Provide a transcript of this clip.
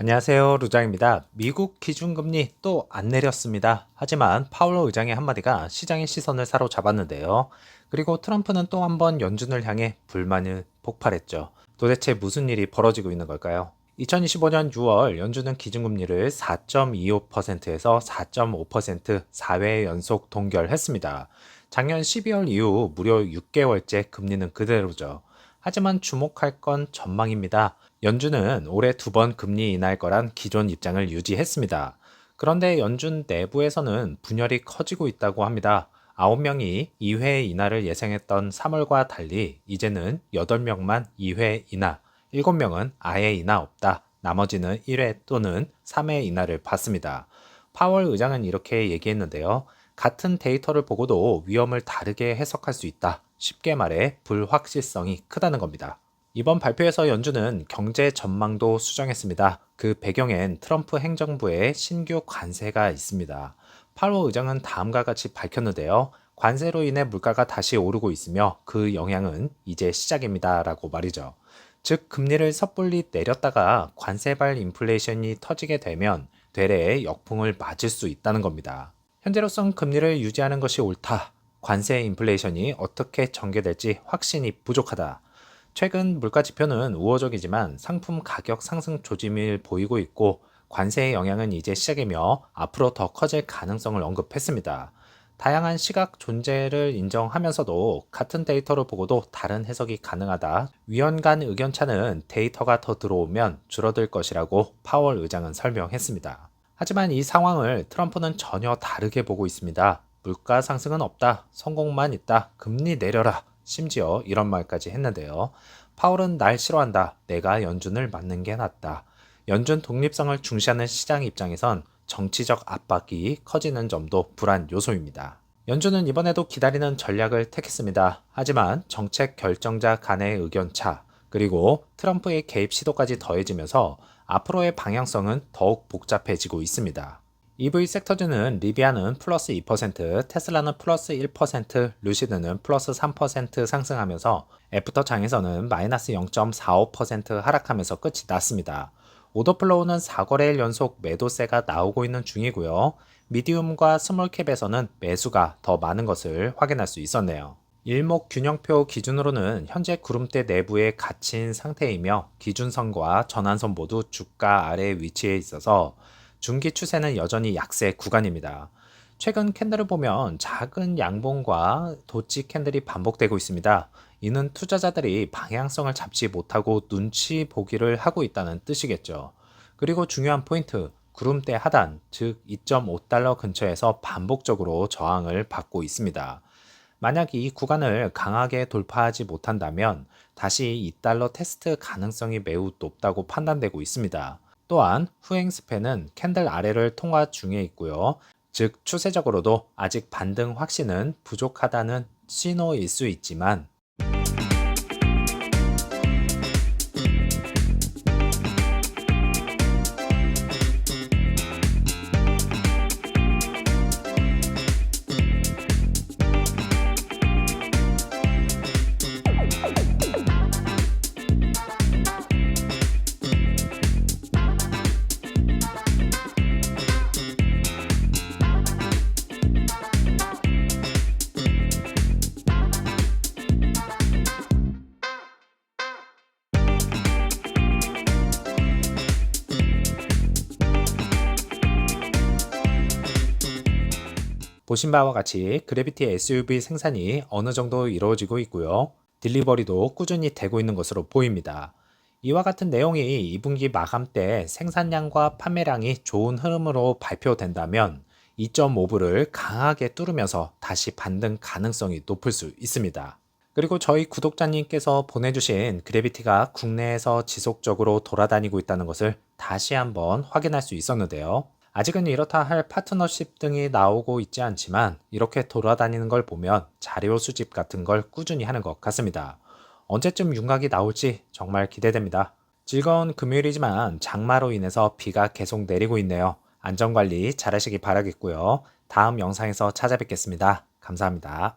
안녕하세요. 루장입니다. 미국 기준금리 또 안 내렸습니다. 하지만 파월 의장의 한마디가 시장의 시선을 사로잡았는데요. 그리고 트럼프는 또 한 번 연준을 향해 불만을 폭발했죠. 도대체 무슨 일이 벌어지고 있는 걸까요? 2025년 6월 연준은 기준금리를 4.25%에서 4.5% 4회 연속 동결했습니다. 작년 12월 이후 무려 6개월째 금리는 그대로죠. 하지만 주목할 건 전망입니다. 연준은 올해 두 번 금리 인하할 거란 기존 입장을 유지했습니다. 그런데 연준 내부에서는 분열이 커지고 있다고 합니다. 9명이 2회 인하를 예상했던 3월과 달리 이제는 8명만 2회 인하, 7명은 아예 인하 없다. 나머지는 1회 또는 3회 인하를 받습니다. 파월 의장은 이렇게 얘기했는데요. 같은 데이터를 보고도 위험을 다르게 해석할 수 있다. 쉽게 말해 불확실성이 크다는 겁니다. 이번 발표에서 연준은 경제 전망도 수정했습니다. 그 배경엔 트럼프 행정부의 신규 관세가 있습니다. 파월 의장은 다음과 같이 밝혔는데요. 관세로 인해 물가가 다시 오르고 있으며 그 영향은 이제 시작입니다. 라고 말이죠. 즉, 금리를 섣불리 내렸다가 관세발 인플레이션이 터지게 되면 되레 역풍을 맞을 수 있다는 겁니다. 현재로선 금리를 유지하는 것이 옳다. 관세 인플레이션이 어떻게 전개될지 확신이 부족하다. 최근 물가 지표는 우호적이지만 상품 가격 상승 조짐을 보이고 있고 관세의 영향은 이제 시작이며 앞으로 더 커질 가능성을 언급했습니다. 다양한 시각 존재를 인정하면서도 같은 데이터를 보고도 다른 해석이 가능하다. 위원 간 의견차는 데이터가 더 들어오면 줄어들 것이라고 파월 의장은 설명했습니다. 하지만 이 상황을 트럼프는 전혀 다르게 보고 있습니다. 물가 상승은 없다. 성공만 있다. 금리 내려라. 심지어 이런 말까지 했는데요. 파월은 날 싫어한다. 내가 연준을 맡는 게 낫다. 연준 독립성을 중시하는 시장 입장에선 정치적 압박이 커지는 점도 불안 요소입니다. 연준은 이번에도 기다리는 전략을 택했습니다. 하지만 정책 결정자 간의 의견차, 그리고 트럼프의 개입 시도까지 더해지면서 앞으로의 방향성은 더욱 복잡해지고 있습니다. EV 섹터주는 리비아는 플러스 2%, 테슬라는 플러스 1%, 루시드는 플러스 3% 상승하면서 애프터 장에서는 마이너스 0.45% 하락하면서 끝이 났습니다. 오더플로우는 4거래일 연속 매도세가 나오고 있는 중이고요. 미디움과 스몰캡에서는 매수가 더 많은 것을 확인할 수 있었네요. 일목균형표 기준으로는 현재 구름대 내부에 갇힌 상태이며 기준선과 전환선 모두 주가 아래 위치해 있어서 중기 추세는 여전히 약세 구간입니다. 최근 캔들을 보면 작은 양봉과 도치 캔들이 반복되고 있습니다. 이는 투자자들이 방향성을 잡지 못하고 눈치 보기를 하고 있다는 뜻이겠죠. 그리고 중요한 포인트, 구름대 하단, 즉 2.5달러 근처에서 반복적으로 저항을 받고 있습니다. 만약 이 구간을 강하게 돌파하지 못한다면 다시 2달러 테스트 가능성이 매우 높다고 판단되고 있습니다. 또한 후행 스팬은 캔들 아래를 통과 중에 있고요. 즉 추세적으로도 아직 반등 확신은 부족하다는 신호일 수 있지만 보신 바와 같이 그래비티 SUV 생산이 어느 정도 이루어지고 있고요. 딜리버리도 꾸준히 되고 있는 것으로 보입니다. 이와 같은 내용이 2분기 마감 때 생산량과 판매량이 좋은 흐름으로 발표된다면 2.5부를 강하게 뚫으면서 다시 반등 가능성이 높을 수 있습니다. 그리고 저희 구독자님께서 보내주신 그래비티가 국내에서 지속적으로 돌아다니고 있다는 것을 다시 한번 확인할 수 있었는데요. 아직은 이렇다 할 파트너십 등이 나오고 있지 않지만 이렇게 돌아다니는 걸 보면 자료 수집 같은 걸 꾸준히 하는 것 같습니다. 언제쯤 윤곽이 나올지 정말 기대됩니다. 즐거운 금요일이지만 장마로 인해서 비가 계속 내리고 있네요. 안전관리 잘하시기 바라겠고요. 다음 영상에서 찾아뵙겠습니다. 감사합니다.